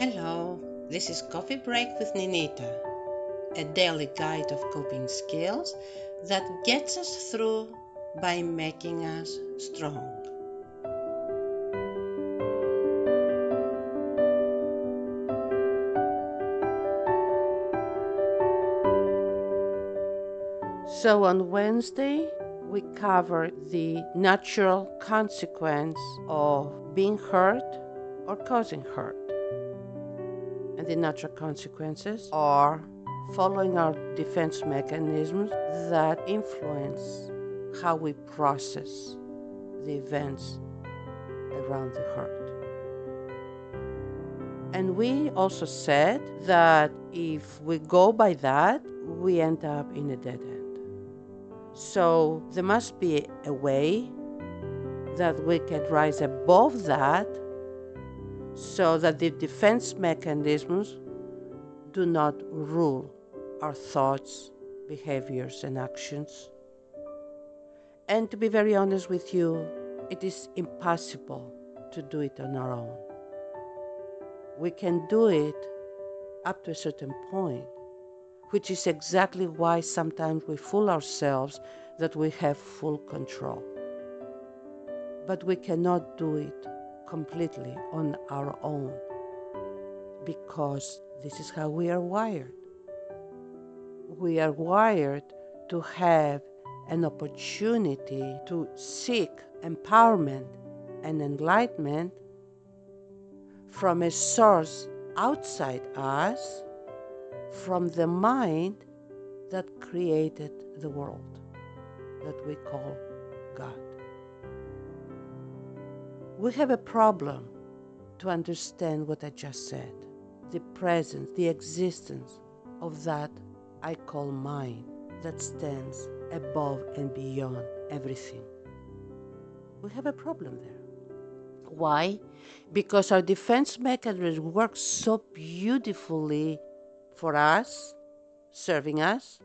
Hello, this is Coffee Break with Ninita, a daily guide of coping skills that gets us through by making us strong. So on Wednesday, we cover the natural consequence of being hurt or causing hurt. And the natural consequences are following our defense mechanisms that influence how we process the events around the hurt. And we also said that if we go by that, we end up in a dead end. So there must be a way that we can rise above that so that the defense mechanisms do not rule our thoughts, behaviors, and actions. And to be very honest with you, it is impossible to do it on our own. We can do it up to a certain point, which is exactly why sometimes we fool ourselves that we have full control. But we cannot do it completely on our own because this is how we are wired. We are wired to have an opportunity to seek empowerment and enlightenment from a source outside us, from the mind that created the world that we call God. We have a problem to understand what I just said, the presence, the existence of that I call mind that stands above and beyond everything. We have a problem there. Why? Because our defense mechanism works so beautifully for us, serving us,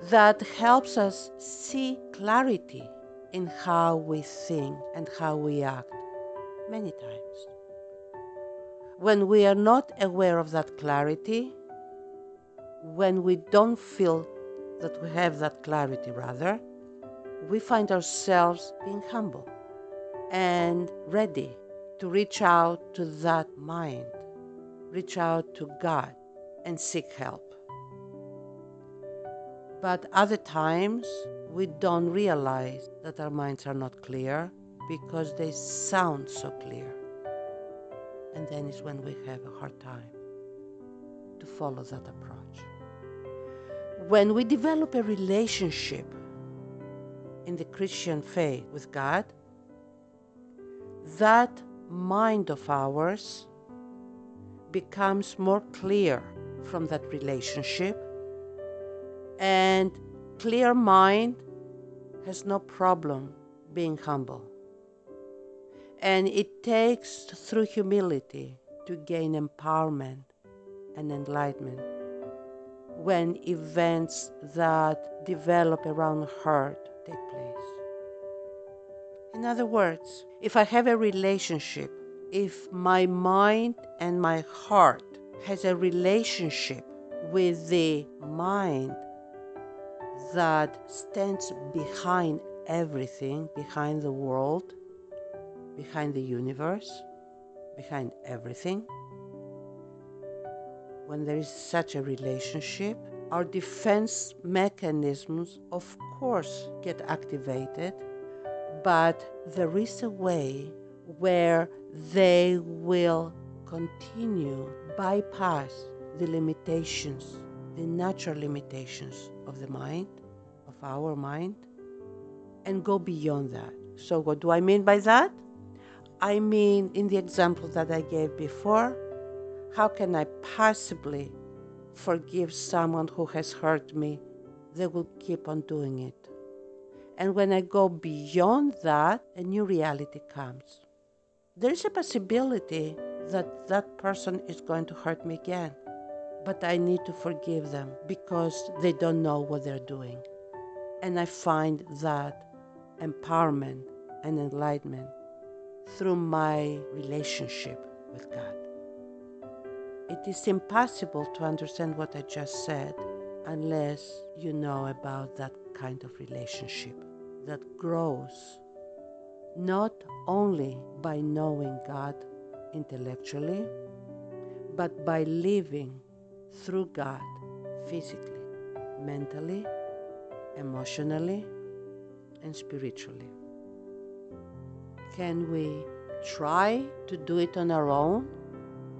that helps us see clarity in how we think and how we act many times. When we are not aware of that clarity, when we don't feel that we have that clarity, rather, we find ourselves being humble and ready to reach out to that mind, reach out to God and seek help. But other times, we don't realize that our minds are not clear because they sound so clear. And then is when we have a hard time to follow that approach. When we develop a relationship in the Christian faith with God, that mind of ours becomes more clear from that relationship, and clear mind has no problem being humble. And it takes through humility to gain empowerment and enlightenment when events that develop around hurt take place. In other words, if I have a relationship, if my mind and my heart has a relationship with the mind that stands behind everything, behind the world, behind the universe, behind everything, when there is such a relationship, our defense mechanisms, of course, get activated, but there is a way where they will continue, bypass the limitations, the natural limitations of the mind, of our mind, and go beyond that. So what do I mean by that? I mean, in the example that I gave before, how can I possibly forgive someone who has hurt me? They will keep on doing it. And when I go beyond that, a new reality comes. There is a possibility that that person is going to hurt me again, but I need to forgive them because they don't know what they're doing. And I find that empowerment and enlightenment through my relationship with God. It is impossible to understand what I just said unless you know about that kind of relationship that grows not only by knowing God intellectually, but by living through God physically, mentally, emotionally, and spiritually. Can we try to do it on our own?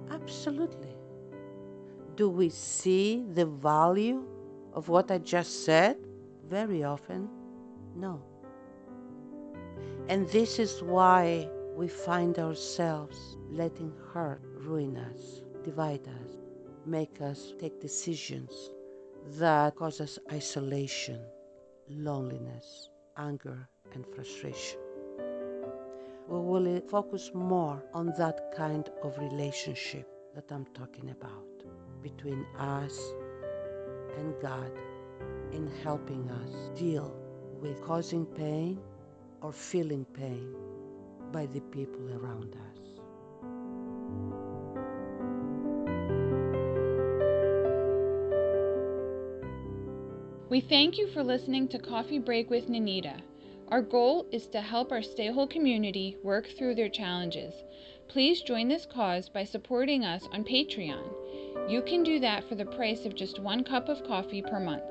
Absolutely. Do we see the value of what I just said? Very often, no. And this is why we find ourselves letting hurt ruin us, divide us, make us take decisions that cause us isolation, loneliness, anger, and frustration. We will focus more on that kind of relationship that I'm talking about between us and God in helping us deal with causing pain or feeling pain by the people around us. We thank you for listening to Coffee Break with Ninita. Our goal is to help our StayWHOLE community work through their challenges. Please join this cause by supporting us on Patreon. You can do that for the price of just 1 cup of coffee per month.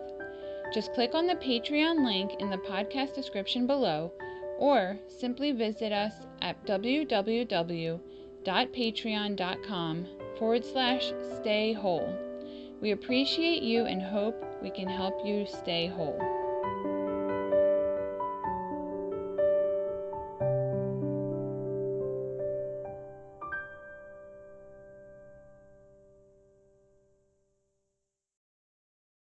Just click on the Patreon link in the podcast description below, or simply visit us at www.patreon.com/StayWHOLE. We appreciate you and hope we can help you stay whole.